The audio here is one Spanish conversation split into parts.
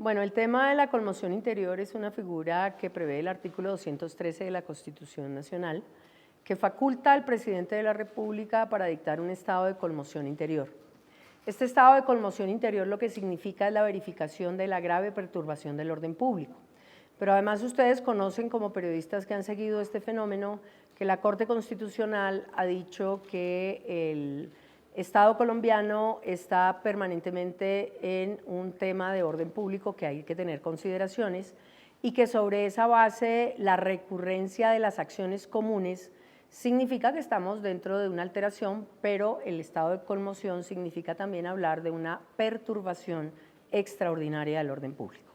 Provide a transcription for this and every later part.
Bueno, el tema de la conmoción interior es una figura que prevé el artículo 213 de la Constitución Nacional, que faculta al presidente de la República para dictar un estado de conmoción interior. Este estado de conmoción interior lo que significa es la verificación de la grave perturbación del orden público. Pero además ustedes conocen como periodistas que han seguido este fenómeno que la Corte Constitucional ha dicho que el Estado colombiano está permanentemente en un tema de orden público que hay que tener consideraciones y que sobre esa base la recurrencia de las acciones comunes significa que estamos dentro de una alteración, pero el estado de conmoción significa también hablar de una perturbación extraordinaria del orden público.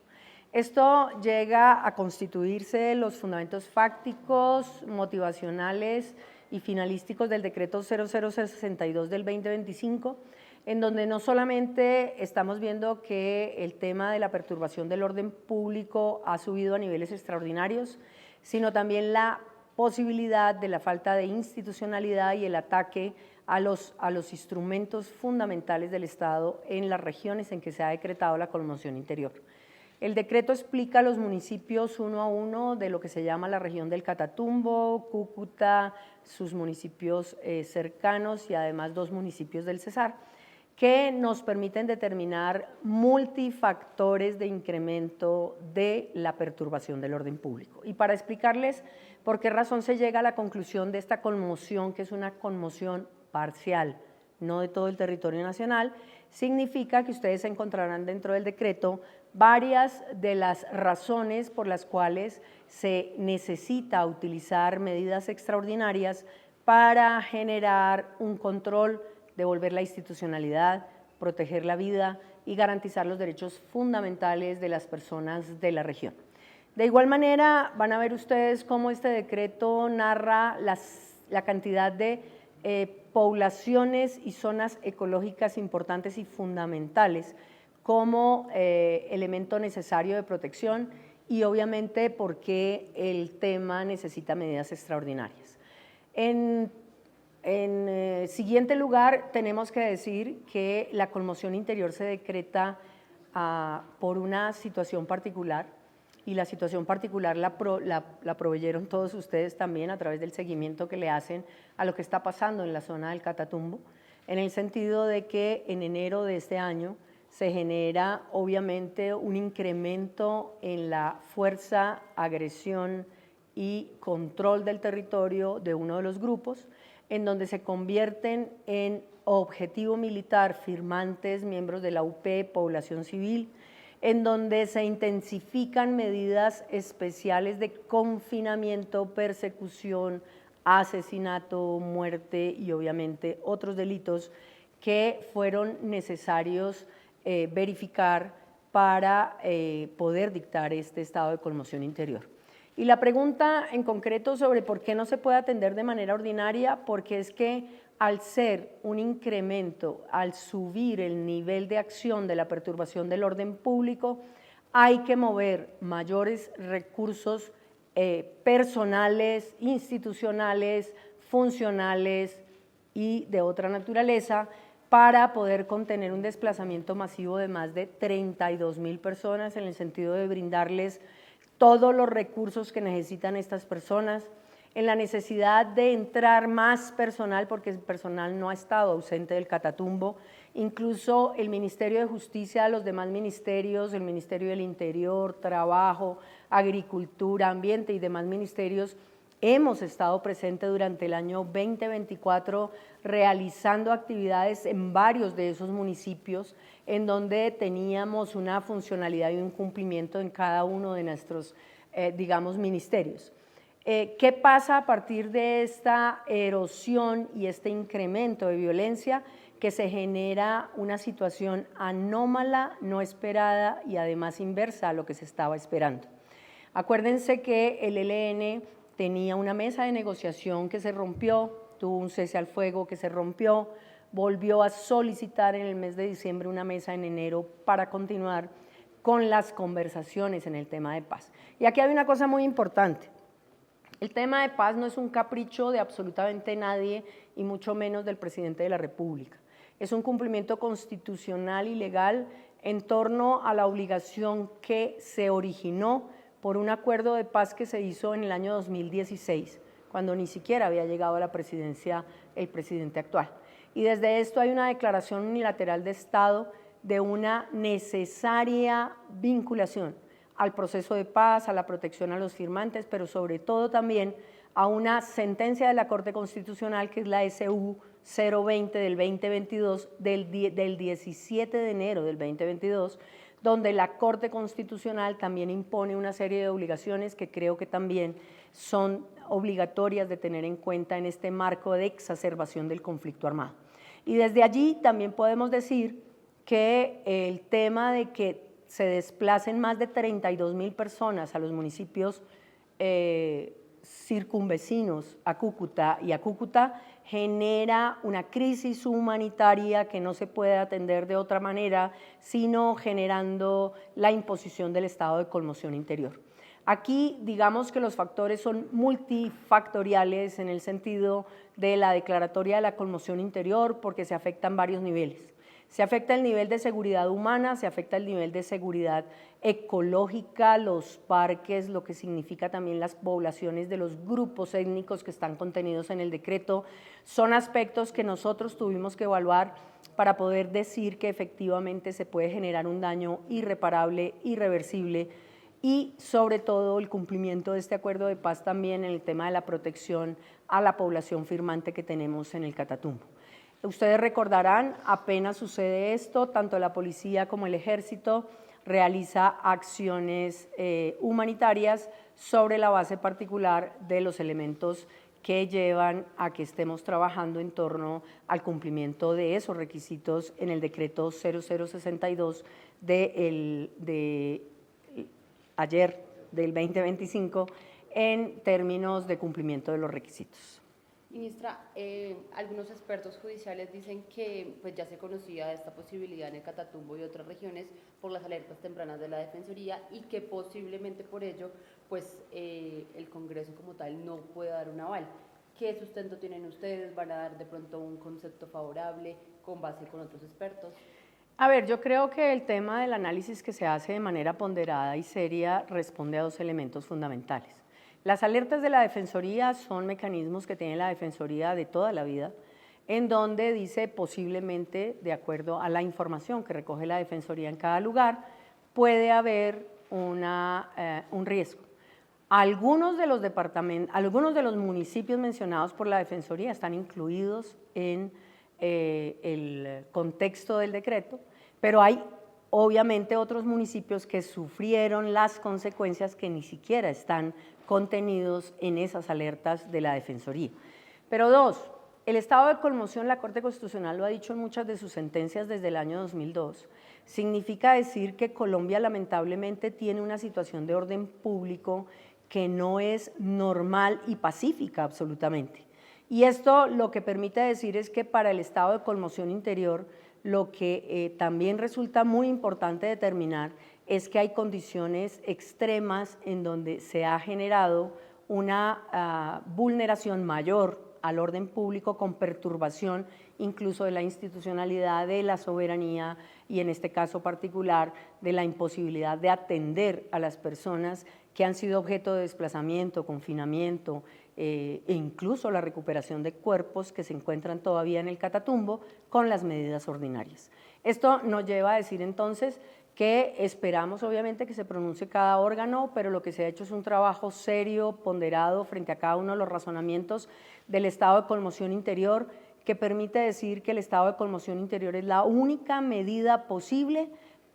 Esto llega a constituirse los fundamentos fácticos, motivacionales y finalísticos del decreto 0062 del 2025, en donde no solamente estamos viendo que el tema de la perturbación del orden público ha subido a niveles extraordinarios, sino también la posibilidad de la falta de institucionalidad y el ataque a los instrumentos fundamentales del Estado en las regiones en que se ha decretado la conmoción interior. El decreto explica a los municipios uno a uno de lo que se llama la región del Catatumbo, Cúcuta, sus municipios cercanos y además 2 municipios del Cesar, que nos permiten determinar multifactores de incremento de la perturbación del orden público. Y para explicarles por qué razón se llega a la conclusión de esta conmoción, que es una conmoción parcial, no de todo el territorio nacional, significa que ustedes encontrarán dentro del decreto varias de las razones por las cuales se necesita utilizar medidas extraordinarias para generar un control, devolver la institucionalidad, proteger la vida y garantizar los derechos fundamentales de las personas de la región. De igual manera, van a ver ustedes cómo este decreto narra la cantidad de poblaciones y zonas ecológicas importantes y fundamentales como elemento necesario de protección y obviamente por qué el tema necesita medidas extraordinarias. En siguiente lugar, tenemos que decir que la conmoción interior se decreta por una situación particular y la situación particular la proveyeron todos ustedes también a través del seguimiento que le hacen a lo que está pasando en la zona del Catatumbo, en el sentido de que en enero de este año se genera obviamente un incremento en la fuerza, agresión y control del territorio de uno de los grupos, en donde se convierten en objetivo militar firmantes, miembros de la UP, población civil, en donde se intensifican medidas especiales de confinamiento, persecución, asesinato, muerte y obviamente otros delitos que fueron necesarios verificar para poder dictar este estado de conmoción interior. Y la pregunta en concreto sobre por qué no se puede atender de manera ordinaria, porque es que al ser un incremento, al subir el nivel de acción de la perturbación del orden público, hay que mover mayores recursos personales, institucionales, funcionales y de otra naturaleza para poder contener un desplazamiento masivo de más de 32.000 personas en el sentido de brindarles todos los recursos que necesitan estas personas, en la necesidad de entrar más personal, porque el personal no ha estado ausente del Catatumbo, incluso el Ministerio de Justicia, los demás ministerios, el Ministerio del Interior, Trabajo, Agricultura, Ambiente y demás ministerios, hemos estado presentes durante el año 2024 realizando actividades en varios de esos municipios en donde teníamos una funcionalidad y un cumplimiento en cada uno de nuestros, ministerios. ¿Qué pasa a partir de esta erosión y este incremento de violencia? Que se genera una situación anómala, no esperada y además inversa a lo que se estaba esperando. Acuérdense que el ELN tenía una mesa de negociación que se rompió, tuvo un cese al fuego que se rompió, volvió a solicitar en el mes de diciembre una mesa en enero para continuar con las conversaciones en el tema de paz. Y aquí hay una cosa muy importante. El tema de paz no es un capricho de absolutamente nadie y mucho menos del presidente de la República. Es un cumplimiento constitucional y legal en torno a la obligación que se originó por un acuerdo de paz que se hizo en el año 2016, cuando ni siquiera había llegado a la presidencia el presidente actual. Y desde esto hay una declaración unilateral de Estado de una necesaria vinculación al proceso de paz, a la protección a los firmantes, pero sobre todo también a una sentencia de la Corte Constitucional, que es la SU 020 del 2022, del 17 de enero del 2022, donde la Corte Constitucional también impone una serie de obligaciones que creo que también son obligatorias de tener en cuenta en este marco de exacerbación del conflicto armado. Y desde allí también podemos decir que el tema de que se desplacen más de 32.000 personas a los municipios circunvecinos a Cúcuta y a Cúcuta genera una crisis humanitaria que no se puede atender de otra manera, sino generando la imposición del estado de conmoción interior. Aquí digamos que los factores son multifactoriales en el sentido de la declaratoria de la conmoción interior, porque se afectan varios niveles. Se afecta el nivel de seguridad humana, se afecta el nivel de seguridad ecológica, los parques, lo que significa también las poblaciones de los grupos étnicos que están contenidos en el decreto. Son aspectos que nosotros tuvimos que evaluar para poder decir que efectivamente se puede generar un daño irreparable, irreversible, y sobre todo el cumplimiento de este acuerdo de paz también en el tema de la protección a la población firmante que tenemos en el Catatumbo. Ustedes recordarán, apenas sucede esto, tanto la policía como el ejército realiza acciones humanitarias sobre la base particular de los elementos que llevan a que estemos trabajando en torno al cumplimiento de esos requisitos en el decreto 0062 de ayer del 2025 en términos de cumplimiento de los requisitos. Ministra, algunos expertos judiciales dicen que pues, ya se conocía esta posibilidad en el Catatumbo y otras regiones por las alertas tempranas de la Defensoría y que posiblemente por ello pues, el Congreso como tal no puede dar un aval. ¿Qué sustento tienen ustedes? ¿Van a dar de pronto un concepto favorable con base con otros expertos? A ver, yo creo que el tema del análisis que se hace de manera ponderada y seria responde a dos elementos fundamentales. Las alertas de la Defensoría son mecanismos que tiene la Defensoría de toda la vida, en donde dice posiblemente, de acuerdo a la información que recoge la Defensoría en cada lugar, puede haber un riesgo. Algunos de los municipios mencionados por la Defensoría están incluidos en el contexto del decreto, pero hay obviamente otros municipios que sufrieron las consecuencias que ni siquiera están contenidos en esas alertas de la Defensoría. Pero dos, el estado de conmoción, la Corte Constitucional lo ha dicho en muchas de sus sentencias desde el año 2002, significa decir que Colombia lamentablemente tiene una situación de orden público que no es normal y pacífica absolutamente. Y esto lo que permite decir es que para el estado de conmoción interior, lo que también resulta muy importante determinar es que hay condiciones extremas en donde se ha generado una vulneración mayor al orden público con perturbación incluso de la institucionalidad, de la soberanía y en este caso particular de la imposibilidad de atender a las personas que han sido objeto de desplazamiento, confinamiento e incluso la recuperación de cuerpos que se encuentran todavía en el Catatumbo con las medidas ordinarias. Esto nos lleva a decir entonces que esperamos obviamente que se pronuncie cada órgano, pero lo que se ha hecho es un trabajo serio, ponderado frente a cada uno de los razonamientos del estado de conmoción interior, que permite decir que el estado de conmoción interior es la única medida posible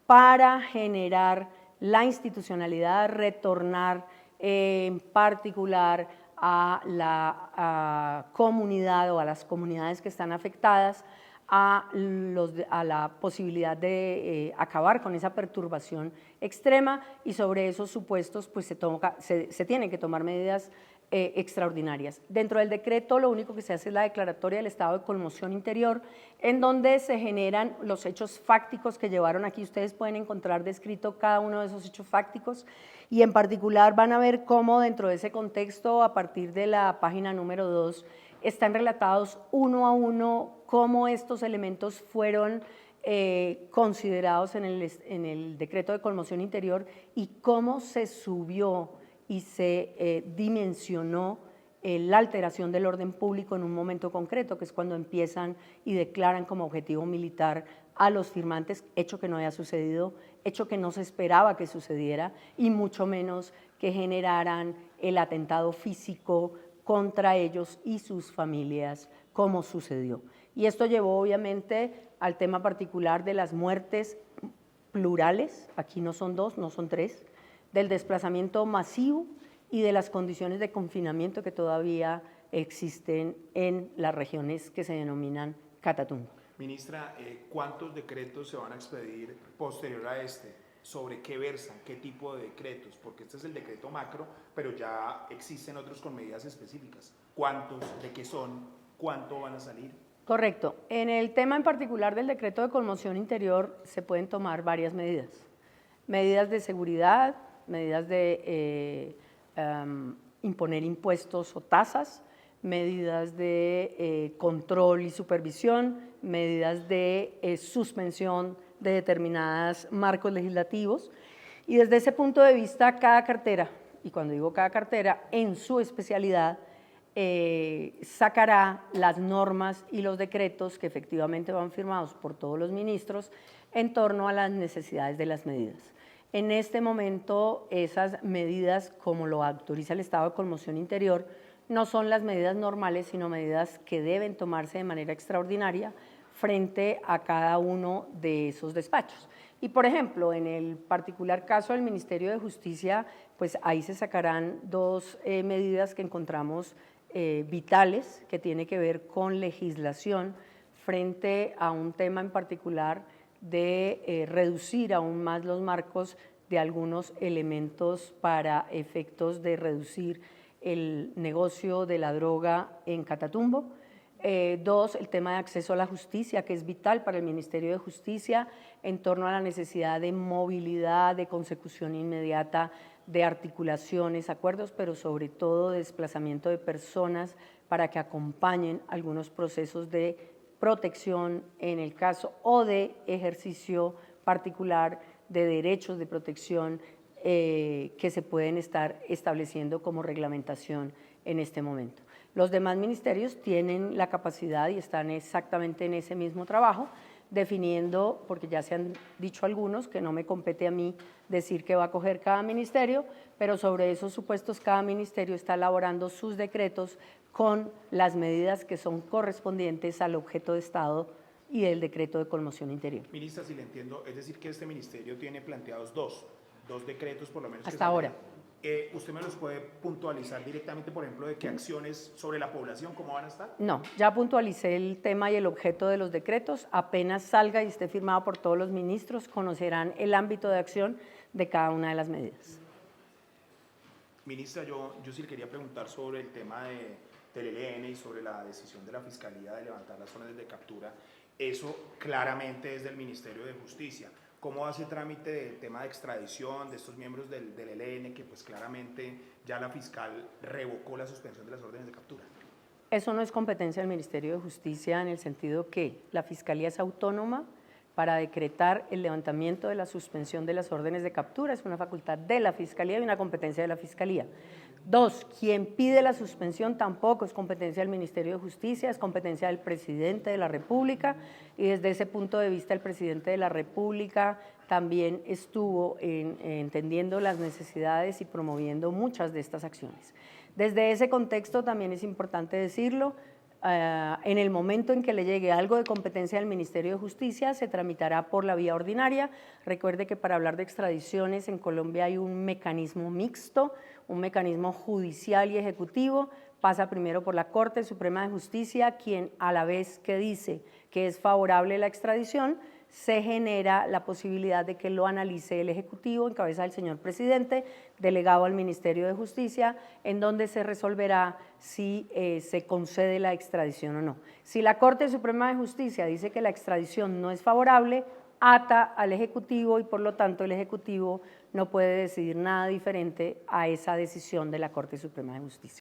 para generar la institucionalidad, retornar en particular a la comunidad o a las comunidades que están afectadas a la posibilidad de acabar con esa perturbación extrema y sobre esos supuestos pues se tienen que tomar medidas extraordinarias. Dentro del decreto lo único que se hace es la declaratoria del estado de conmoción interior, en donde se generan los hechos fácticos que llevaron aquí. Ustedes pueden encontrar descrito cada uno de esos hechos fácticos y en particular van a ver cómo dentro de ese contexto, a partir de la página número 2, están relatados uno a uno cómo estos elementos fueron considerados en el decreto de conmoción interior y cómo se subió y se dimensionó la alteración del orden público en un momento concreto, que es cuando empiezan y declaran como objetivo militar a los firmantes, hecho que no había sucedido, hecho que no se esperaba que sucediera y mucho menos que generaran el atentado físico contra ellos y sus familias, como sucedió. Y esto llevó obviamente al tema particular de las muertes plurales, aquí no son dos, no son tres, del desplazamiento masivo y de las condiciones de confinamiento que todavía existen en las regiones que se denominan Catatumbo. Ministra, ¿cuántos decretos se van a expedir posterior a este? ¿Sobre qué versan? ¿Qué tipo de decretos? Porque este es el decreto macro, pero ya existen otros con medidas específicas. ¿Cuántos? ¿De qué son? ¿Cuánto van a salir? Correcto. En el tema en particular del decreto de conmoción interior se pueden tomar varias medidas. Medidas de seguridad, medidas de imponer impuestos o tasas, medidas de control y supervisión, medidas de suspensión de determinados marcos legislativos. Y desde ese punto de vista, cada cartera, y cuando digo cada cartera, en su especialidad, sacará las normas y los decretos que efectivamente van firmados por todos los ministros en torno a las necesidades de las medidas. En este momento, esas medidas, como lo autoriza el estado de conmoción interior, no son las medidas normales, sino medidas que deben tomarse de manera extraordinaria frente a cada uno de esos despachos. Y, por ejemplo, en el particular caso del Ministerio de Justicia, pues ahí se sacarán dos medidas que encontramos vitales, que tiene que ver con legislación frente a un tema en particular de reducir aún más los marcos de algunos elementos para efectos de reducir el negocio de la droga en Catatumbo. Dos, el tema de acceso a la justicia, que es vital para el Ministerio de Justicia en torno a la necesidad de movilidad, de consecución inmediata, de articulaciones, acuerdos, pero sobre todo de desplazamiento de personas para que acompañen algunos procesos de protección en el caso o de ejercicio particular de derechos de protección que se pueden estar estableciendo como reglamentación en este momento. Los demás ministerios tienen la capacidad y están exactamente en ese mismo trabajo, definiendo, porque ya se han dicho algunos, que no me compete a mí decir qué va a coger cada ministerio, pero sobre esos supuestos cada ministerio está elaborando sus decretos con las medidas que son correspondientes al objeto de Estado y del decreto de conmoción interior. Ministra, si le entiendo, es decir que este ministerio tiene planteados dos decretos por lo menos. Hasta ahora. ¿Usted me los puede puntualizar directamente, por ejemplo, de qué acciones sobre la población, cómo van a estar? No, ya puntualicé el tema y el objeto de los decretos. Apenas salga y esté firmado por todos los ministros, conocerán el ámbito de acción de cada una de las medidas. Ministra, yo sí le quería preguntar sobre el tema del ELN y sobre la decisión de la Fiscalía de levantar las órdenes de captura. Eso claramente es del Ministerio de Justicia. ¿Cómo hace trámite del tema de extradición de estos miembros del ELN que pues claramente ya la fiscal revocó la suspensión de las órdenes de captura? Eso no es competencia del Ministerio de Justicia en el sentido que la Fiscalía es autónoma para decretar el levantamiento de la suspensión de las órdenes de captura, es una facultad de la Fiscalía y una competencia de la Fiscalía. Dos, quien pide la suspensión tampoco es competencia del Ministerio de Justicia, es competencia del Presidente de la República y desde ese punto de vista el Presidente de la República también estuvo entendiendo las necesidades y promoviendo muchas de estas acciones. Desde ese contexto también es importante decirlo, en el momento en que le llegue algo de competencia del Ministerio de Justicia, se tramitará por la vía ordinaria. Recuerde que para hablar de extradiciones en Colombia hay un mecanismo mixto, un mecanismo judicial y ejecutivo, pasa primero por la Corte Suprema de Justicia, quien a la vez que dice que es favorable la extradición, se genera la posibilidad de que lo analice el Ejecutivo en cabeza del señor presidente, delegado al Ministerio de Justicia, en donde se resolverá si se concede la extradición o no. Si la Corte Suprema de Justicia dice que la extradición no es favorable, ata al Ejecutivo y por lo tanto el Ejecutivo no puede decidir nada diferente a esa decisión de la Corte Suprema de Justicia.